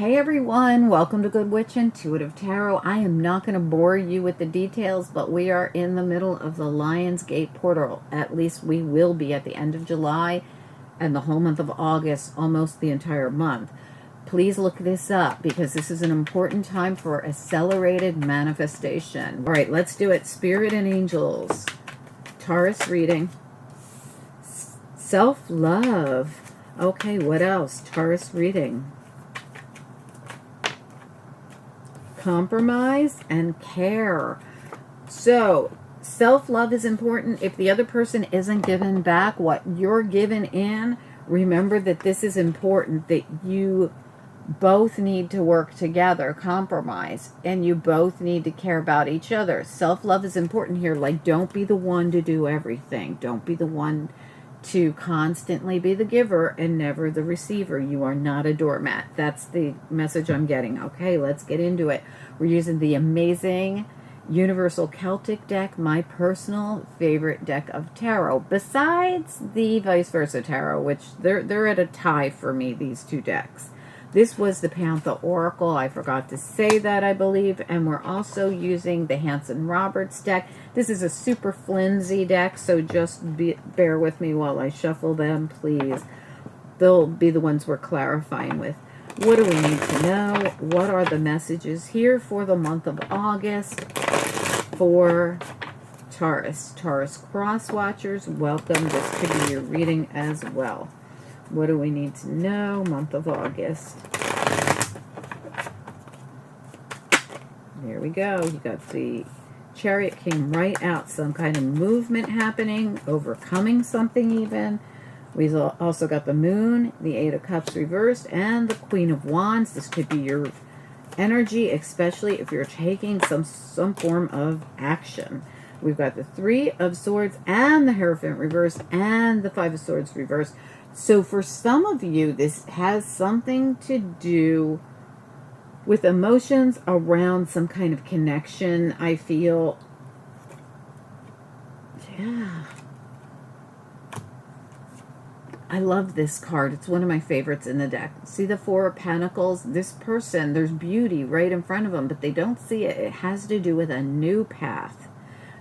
Hey everyone, welcome to Good Witch Intuitive Tarot. I am not going to bore you with the details, but we are in the middle of the Lionsgate portal. At least we will be at the end of July and the whole month of August, almost the entire month. Please look this up because this is an important time for accelerated manifestation. All right, let's do it. Spirit and Angels. Taurus reading. Self-love. Okay, what else? Taurus reading. Compromise and care. So self-love is important. If the other person isn't giving back what you're giving in, remember that this is important, that you both need to work together, compromise, and you both need to care about each other. Self-love is important here. Like, don't be the one to do everything. Don't be the one to constantly be the giver and never the receiver. You are not a doormat. That's the message I'm getting. Okay, let's get into it. We're using the amazing Universal Celtic deck, my personal favorite deck of tarot, besides the Vice Versa Tarot, which they're at a tie for me, these two decks. This was the Panther Oracle. I forgot to say that, I believe. And we're also using the Hanson Roberts deck. This is a super flimsy deck, so just bear with me while I shuffle them, please. They'll be the ones we're clarifying with. What do we need to know? What are the messages here for the month of August for Taurus? Taurus Cross Watchers, welcome. This could be your reading as well. What do we need to know? Month of August. There we go. You got the Chariot came right out. Some kind of movement happening, overcoming something even. We've also got the Moon, the Eight of Cups reversed, and the Queen of Wands. This could be your energy, especially if you're taking some form of action. We've got the Three of Swords and the Hierophant reversed and the Five of Swords reversed. So for some of you, this has something to do with emotions around some kind of connection, I feel. Yeah. I love this card. It's one of my favorites in the deck. See the Four of Pentacles? This person, there's beauty right in front of them, but they don't see it. It has to do with a new path.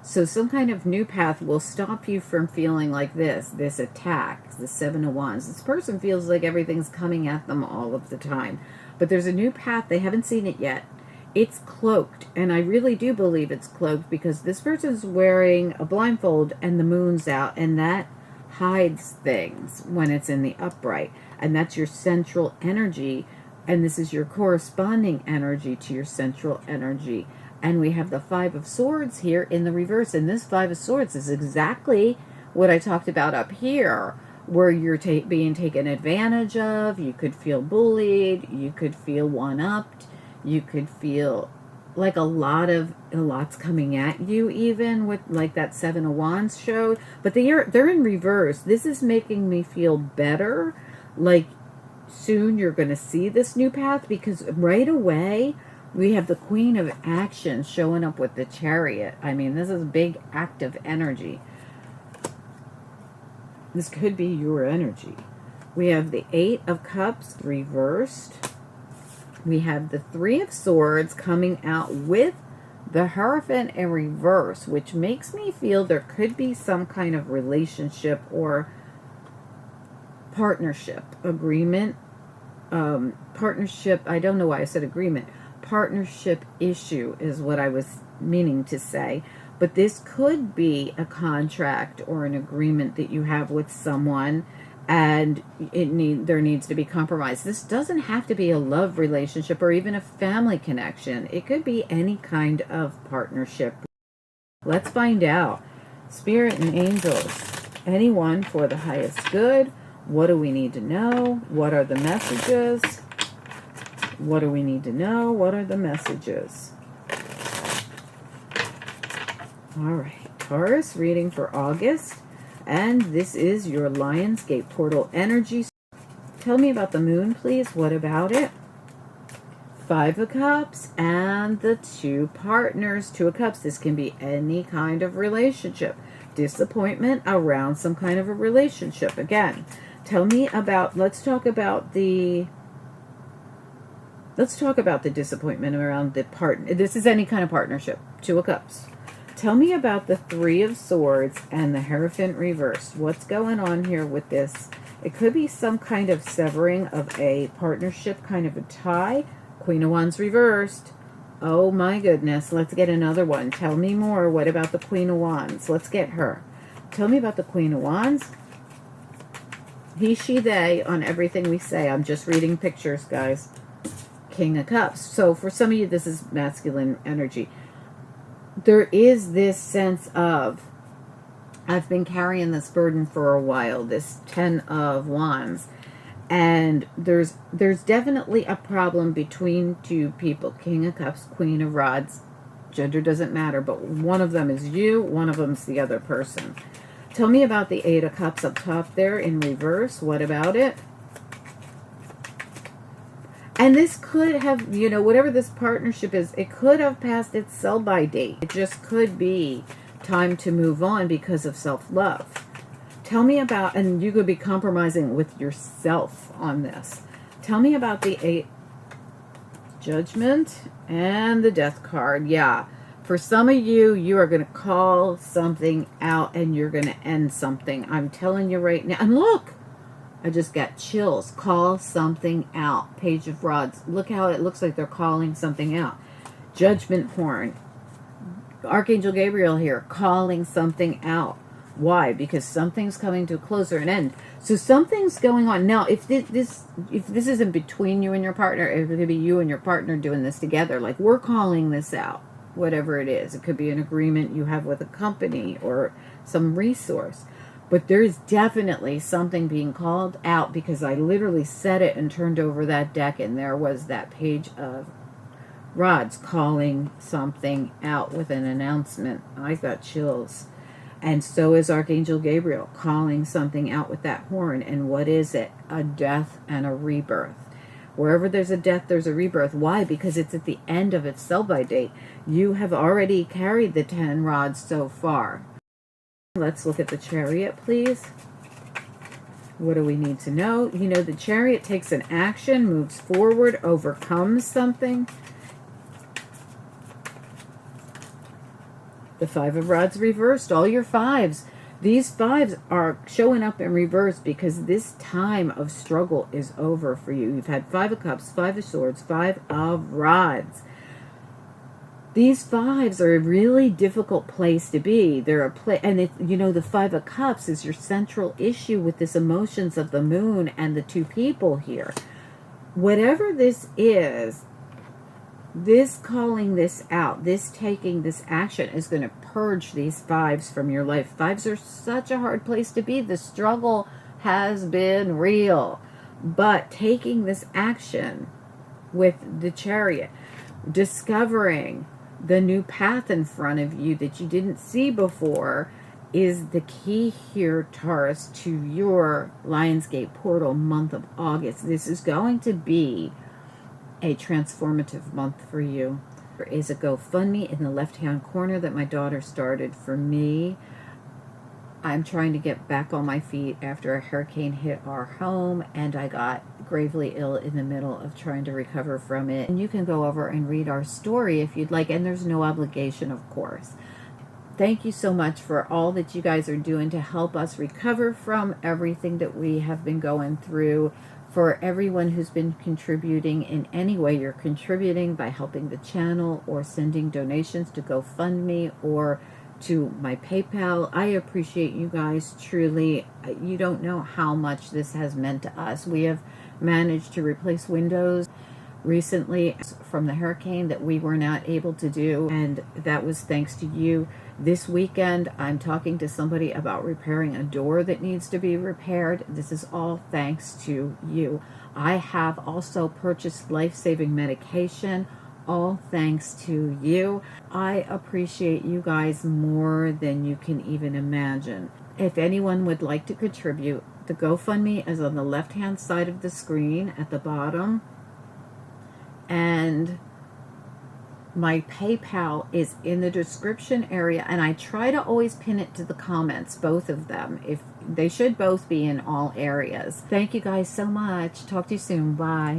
So some kind of new path will stop you from feeling like this attack, the Seven of Wands. This person feels like everything's coming at them all of the time. But there's a new path. They haven't seen it yet. It's cloaked, and I really do believe it's cloaked because this person's wearing a blindfold and the moon's out, and that hides things when it's in the upright. And that's your central energy, and this is your corresponding energy to your central energy. And we have the Five of Swords here in the reverse. And this Five of Swords is exactly what I talked about up here, where you're being taken advantage of. You could feel bullied. You could feel one-upped. You could feel like a lot's coming at you, even with like that Seven of Wands showed. But they're in reverse. This is making me feel better. Like soon you're going to see this new path, because right away we have the Queen of Action showing up with the Chariot. I mean, this is big active energy. This could be your energy. We have the Eight of Cups reversed. We have the Three of Swords coming out with the Hierophant in reverse, which makes me feel there could be some kind of relationship or partnership agreement. Partnership, I don't know why I said agreement. Partnership issue is what I was meaning to say. But this could be a contract or an agreement that you have with someone, and there needs to be compromise. This doesn't have to be a love relationship or even a family connection. It could be any kind of partnership. Let's find out. Spirit and Angels, anyone for the highest good. What do we need to know? What are the messages? What do we need to know? What are the messages? All right, Taurus reading for August. And this is your Lionsgate portal energy. Tell me about the Moon, please. What about it? Five of Cups and the Two Partners. Two of Cups. This can be any kind of relationship. Disappointment around some kind of a relationship. Again, tell me about, let's talk about the Let's talk about the disappointment around the partner. This is any kind of partnership. Two of Cups. Tell me about the Three of Swords and the Hierophant reversed. What's going on here with this? It could be some kind of severing of a partnership, kind of a tie. Queen of Wands reversed. Oh my goodness. Let's get another one. Tell me more. What about the Queen of Wands? Let's get her. Tell me about the Queen of Wands. He, she, they on everything we say. I'm just reading pictures, guys. King of Cups. So for some of you, this is masculine energy. There is this sense of, I've been carrying this burden for a while, this 10 of Wands. And there's definitely a problem between two people. King of Cups, Queen of Rods. Gender doesn't matter, but one of them is you, one of them is the other person. Tell me about the Eight of Cups up top there in reverse. What about it? And this could have, you know, whatever this partnership is, it could have passed its sell-by date. It just could be time to move on because of self-love. Tell me about, and you could be compromising with yourself on this. Tell me about the Eight, Judgment, and the Death card. Yeah, for some of you, you are going to call something out and you're going to end something. I'm telling you right now. And look, I just got chills. Call something out. Page of Rods. Look how it looks like they're calling something out. Judgment horn. Archangel Gabriel here, calling something out. Why? Because something's coming to a close or an end. So something's going on. Now, if this isn't between you and your partner, it could be you and your partner doing this together. Like, we're calling this out, whatever it is. It could be an agreement you have with a company or some resource. But there's definitely something being called out, because I literally said it and turned over that deck and there was that Page of Rods calling something out with an announcement. I got chills. And so is Archangel Gabriel calling something out with that horn. And what is it? A death and a rebirth. Wherever there's a death, there's a rebirth. Why? Because it's at the end of its sell-by date. You have already carried the 10 rods so far. Let's look at the Chariot, please. What do we need to know? You know, the Chariot takes an action, moves forward, overcomes something. The Five of Rods reversed. All your fives. These fives are showing up in reverse because this time of struggle is over for you. You've had Five of Cups, Five of Swords, Five of Rods. These fives are a really difficult place to be. They're a place, and you know, the Five of Cups is your central issue with this emotions of the moon and the two people here. Whatever this is, this calling this out, this taking this action is going to purge these fives from your life. Fives are such a hard place to be. The struggle has been real. But taking this action with the Chariot, discovering the new path in front of you that you didn't see before, is the key here, Taurus, to your Lionsgate portal month of August. This is going to be a transformative month for you. There is a GoFundMe in the left-hand corner that my daughter started for me. I'm trying to get back on my feet after a hurricane hit our home, and I got gravely ill in the middle of trying to recover from it. And you can go over and read our story if you'd like, and there's no obligation, of course. Thank you so much for all that you guys are doing to help us recover from everything that we have been going through. For everyone who's been contributing in any way you're contributing by helping the channel or sending donations to GoFundMe or to my PayPal, I appreciate you guys truly. You don't know how much this has meant to us. We have managed to replace windows recently from the hurricane that we were not able to do, and that was thanks to you. This weekend I'm talking to somebody about repairing a door that needs to be repaired. This is all thanks to you. I have also purchased life-saving medication, all thanks to you. I appreciate you guys more than you can even imagine. If anyone would like to contribute, the GoFundMe is on the left-hand side of the screen at the bottom. And my PayPal is in the description area, and I try to always pin it to the comments, both of them. If they should both be in all areas. Thank you guys so much. Talk to you soon. Bye.